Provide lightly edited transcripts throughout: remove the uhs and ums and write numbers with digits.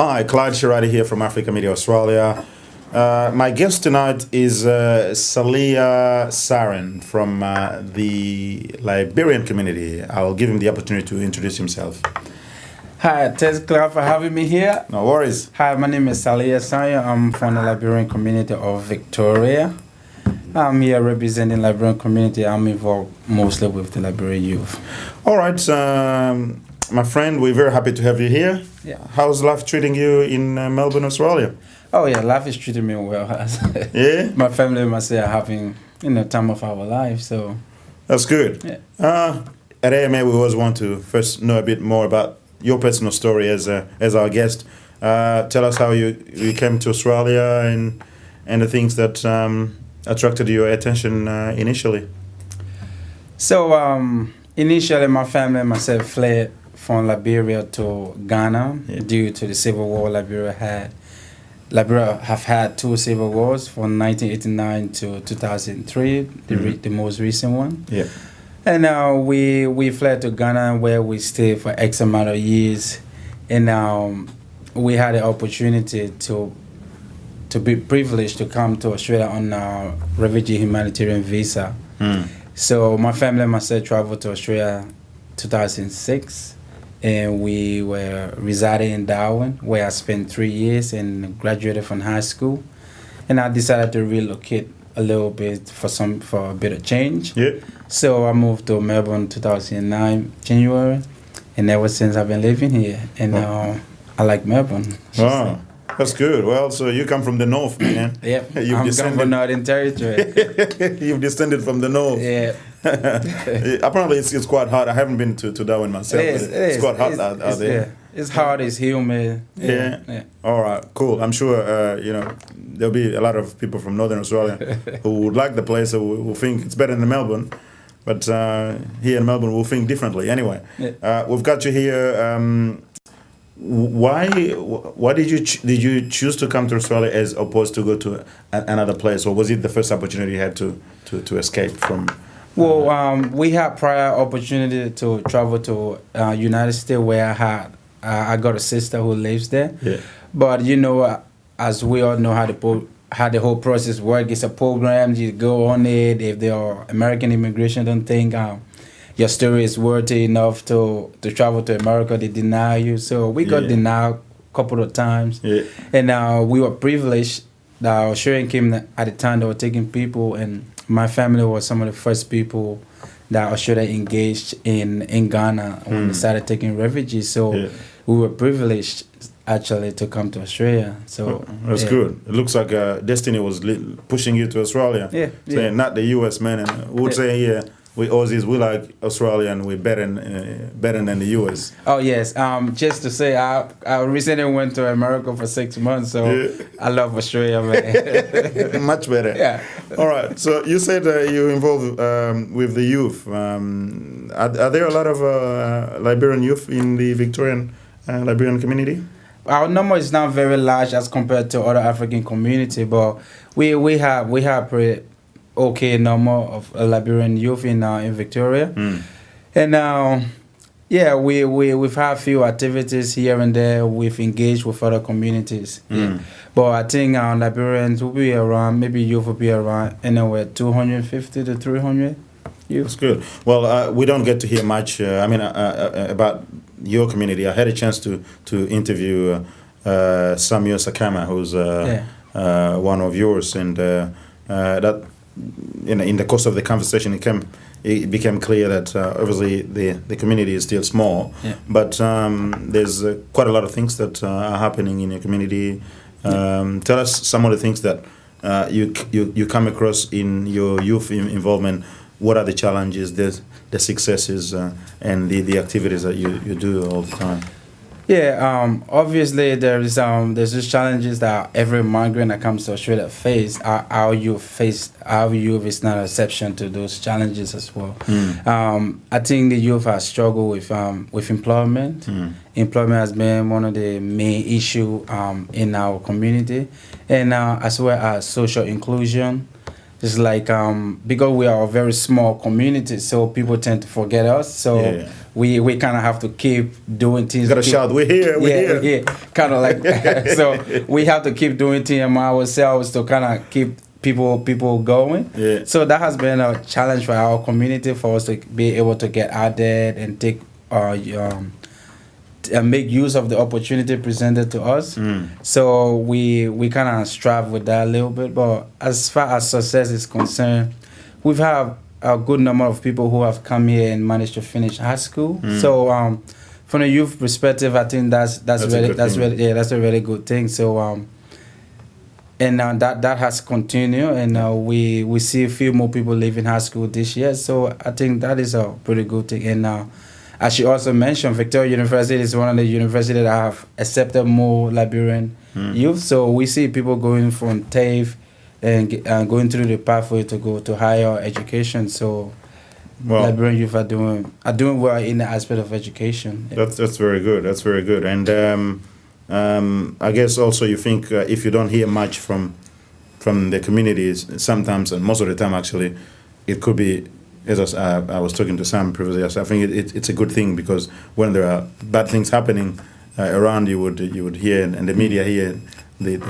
Hi, Clyde Shirati here from Africa Media Australia. My guest tonight is Salia Saren from the Liberian community. I'll give him the opportunity to introduce himself. Hi, thanks Clyde for having me here. No worries. Hi, my name is Salia Saren. I'm from the Liberian community of Victoria. I'm here representing the Liberian community. I'm involved mostly with the Liberian youth. All right, my friend, we're very happy to have you here. Yeah. How's life treating you in Melbourne, Australia? Oh yeah, life is treating me well. Yeah? My family and myself are having time of our life, so That's good. yeah. At AMA, we always want to first know a bit more about your personal story as our guest. Tell us how you came to Australia and the things that attracted your attention initially. So initially, my family and myself fled from Liberia to Ghana due to the civil war Liberia had. Liberia have had two civil wars from 1989 to 2003, the most recent one. Yeah. And we fled to Ghana where we stayed for X amount of years. And we had the opportunity to be privileged to come to Australia on a refugee humanitarian visa. So my family and myself traveled to Australia 2006. And we were residing in Darwin, where I spent 3 years and graduated from high school. And I decided to relocate a little bit for a bit of change. Yeah. So I moved to Melbourne 2009 January, and ever since I've been living here. And I like Melbourne. Wow, that's good. Well, so you come from the north, man. Yep, I'm coming from Northern Territory. You've descended from the north. Yeah. Apparently, it's quite hot. I haven't been to Darwin myself. It's quite hot out there. Yeah. It's hot, it's humid. Yeah. All right, cool. I'm sure there'll be a lot of people from Northern Australia who would like the place, who think it's better than Melbourne. But here in Melbourne, we'll think differently. Anyway, we've got you here. Why did you choose to come to Australia as opposed to go to another place, or was it the first opportunity you had to escape from? Well, we had prior opportunity to travel to United States where I got a sister who lives there. Yeah. But as we all know how the whole process works, it's a program. You go on it. If the American immigration don't think your story is worthy enough to travel to America, they deny you. So we got denied a couple of times. Yeah. And we were privileged. The Australian came at the time they were taking people, and my family was some of the first people that Australia engaged in Ghana when they started taking refugees. So we were privileged actually to come to Australia. So that's good. It looks like destiny was pushing you to Australia. Yeah. Not the US, man. And we would say we Aussies, we like Australia and we're better than the US. Oh yes. Just to say, I recently went to America for 6 months, so I love Australia, man. Much better. Yeah. All right. So you said you're involved with the youth. Are there a lot of Liberian youth in the Victorian Liberian community? Our number is not very large as compared to other African community, but we have pretty okay number of Liberian youth in Victoria. And we've had a few activities here and there. We've engaged with other communities. But I think Liberians will be around, maybe youth will be around anywhere 250 to 300 youth. That's good. Well, we don't get to hear much about your community. I had a chance to interview Samuel Sakama, who's one of yours, and that in the course of the conversation it became clear that obviously the community is still small, but there's quite a lot of things that are happening in your community. Tell us some of the things that you come across in your youth involvement. What are the challenges, the successes, and the activities that you do all the time? Yeah, obviously there's just challenges that every migrant that comes to Australia face. Our youth is not an exception to those challenges as well. I think the youth have struggled with employment. Employment has been one of the main issue in our community, and as well as social inclusion. It's like because we are a very small community, so people tend to forget us. So we kind of have to keep doing things. You gotta shout, we're here, we're here. Yeah, kind of like, so we have to keep doing things ourselves to kind of keep people going. Yeah. So that has been a challenge for our community, for us to be able to get out there and take and make use of the opportunity presented to us. So we kind of strive with that a little bit. But as far as success is concerned, we've had a good number of people who have come here and managed to finish high school. So from a youth perspective, I think that's a really good thing. So and that has continued, and we see a few more people leaving high school this year. So I think that is a pretty good thing. And as you also mentioned, Victoria University is one of the universities that have accepted more Liberian youth. So we see people going from TAFE and going through the pathway to go to higher education. So Liberian youth are doing well in the aspect of education. That's very good. That's very good. And I guess also you think if you don't hear much from the communities, sometimes and most of the time actually, it could be. As I was talking to Sam previously, I think it's a good thing, because when there are bad things happening around, you would hear, and the media here, the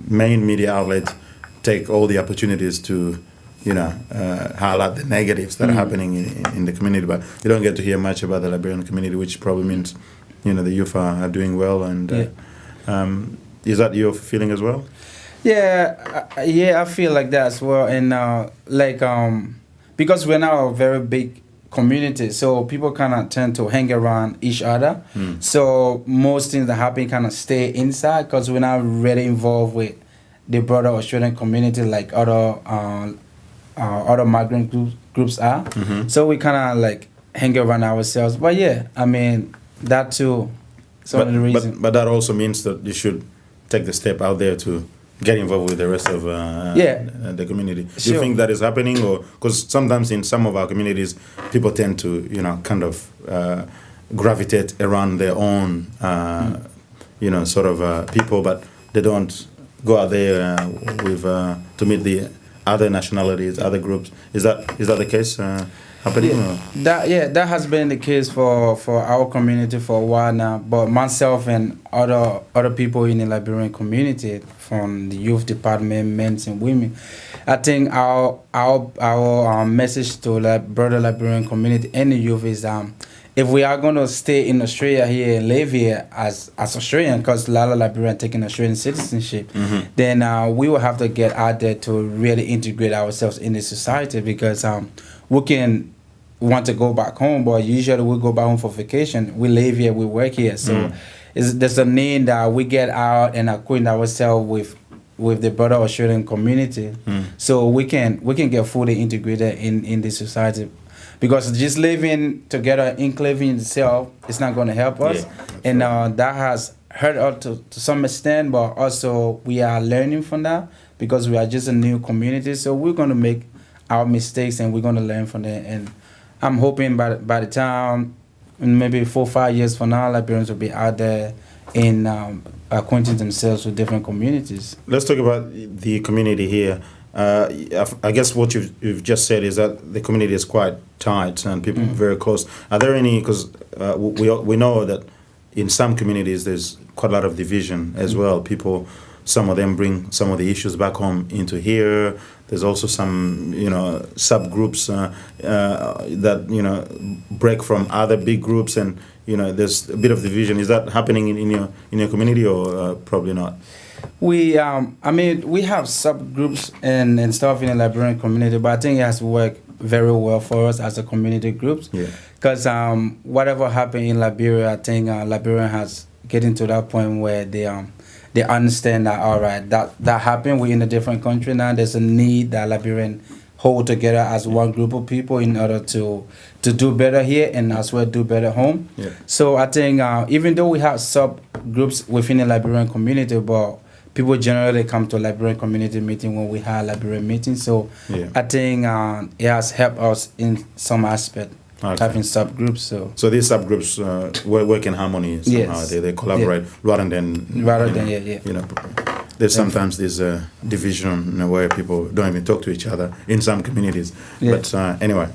main media outlets take all the opportunities to highlight the negatives that are happening in the community, but you don't get to hear much about the Liberian community, which probably means the youth are doing well. And is that your feeling as well? Yeah, I feel like that as well. And because we're now a very big community, so people kind of tend to hang around each other. So most things that happen kind of stay inside, because we're not really involved with the broader Australian community like other migrant groups are. So we kind of like hang around ourselves. But yeah, I mean, that too is one of the reasons. But that also means that you should take the step out there to get involved with the rest of the community. Do you think that is happening? Or because sometimes in some of our communities, people tend to kind of gravitate around their own sort of people, but they don't go out there with to meet the other nationalities, other groups. Is that the case happening? That has been the case for our community for a while now. But myself and other people in the Liberian community, from the youth department, men and women, I think our message to the broader Liberian community and the youth is if we are going to stay in Australia here and live here as Australian, because a lot of Liberians taking Australian citizenship, then we will have to get out there to really integrate ourselves in the society, because we can want to go back home, but usually we go back home for vacation. We live here, we work here, so there's a need that we get out and acquaint ourselves with the broader Australian community, so we can get fully integrated in the society. Because just living together, enclaving itself, it's not going to help us. And that has hurt us to some extent, but also we are learning from that, because we are just a new community. So we're going to make our mistakes and we're going to learn from that. And I'm hoping by the time, maybe 4 or 5 years from now, Liberians will be out there in acquainting themselves with different communities. Let's talk about the community here. I guess what you've just said is that the community is quite tight and people very close. Are there any, because we know that in some communities there's quite a lot of division as well. People, some of them bring some of the issues back home into here. There's also some, subgroups that, break from other big groups, and, there's a bit of division. Is that happening in your community, or probably not? We have subgroups and stuff in the Liberian community, but I think it has worked very well for us as a community groups. Because whatever happened in Liberia, I think Liberia has getting to that point where they understand that, all right, that happened. We're in a different country now. There's a need that Liberian hold together as one group of people in order to do better here and as well do better home. So I think even though we have subgroups within the Liberian community, but people generally come to Liberian community meeting when we have Liberian meetings. So I think it has helped us in some aspect, having subgroups. So these subgroups work in harmony somehow. They collaborate rather than there's sometimes this division where people don't even talk to each other in some communities. But anyway,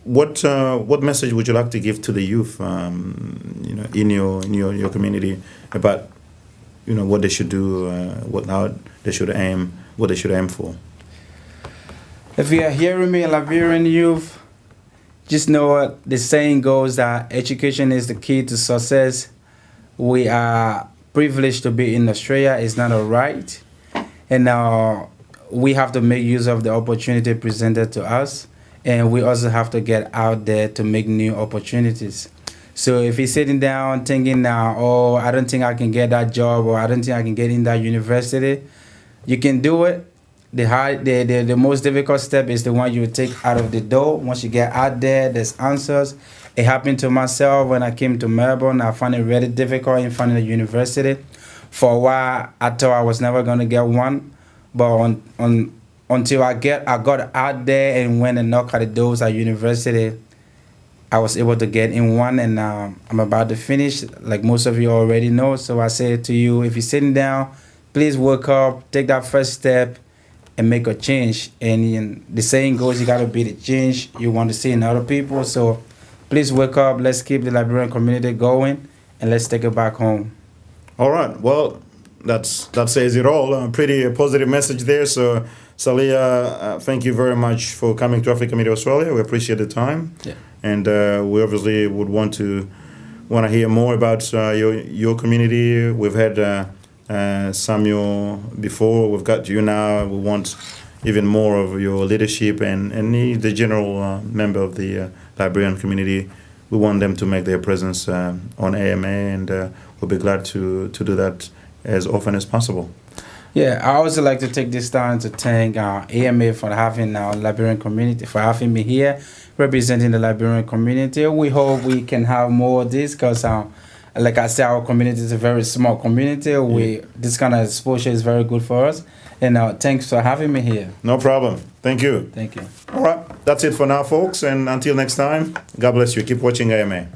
what message would you like to give to the youth, in your community about, what they should do, what they should aim for? If you are hearing me, Liberian youth, just know what the saying goes that education is the key to success. We are privileged to be in Australia. It's not a right. And we have to make use of the opportunity presented to us. And we also have to get out there to make new opportunities. So if you're sitting down thinking now, oh, I don't think I can get that job, or I don't think I can get in that university, you can do it. The most difficult step is the one you take out of the door. Once you get out there, there's answers. It happened to myself when I came to Melbourne. I found it really difficult in finding a university. For a while, I thought I was never going to get one. But until I got out there and went and knocked at the doors at university, I was able to get in one, and I'm about to finish, like most of you already know. So I say to you, if you're sitting down, please wake up, take that first step, and make a change. And the saying goes, you got to be the change you want to see in other people. So please wake up. Let's keep the Liberian community going, and let's take it back home. All right. Well, that says it all. A pretty positive message there. So, Saliha, thank you very much for coming to Africa Media Australia. We appreciate the time. Yeah. And we obviously would want to hear more about your community. We've had Samuel before. We've got you now. We want even more of your leadership and the general member of the Liberian community. We want them to make their presence on AMA, and we'll be glad to do that as often as possible. Yeah, I also like to take this time to thank AMA for having our Liberian community, for having me here, representing the Liberian community. We hope we can have more of this because, like I said, our community is a very small community. This kind of exposure is very good for us. And thanks for having me here. No problem. Thank you. Thank you. All right. That's it for now, folks. And until next time, God bless you. Keep watching AMA.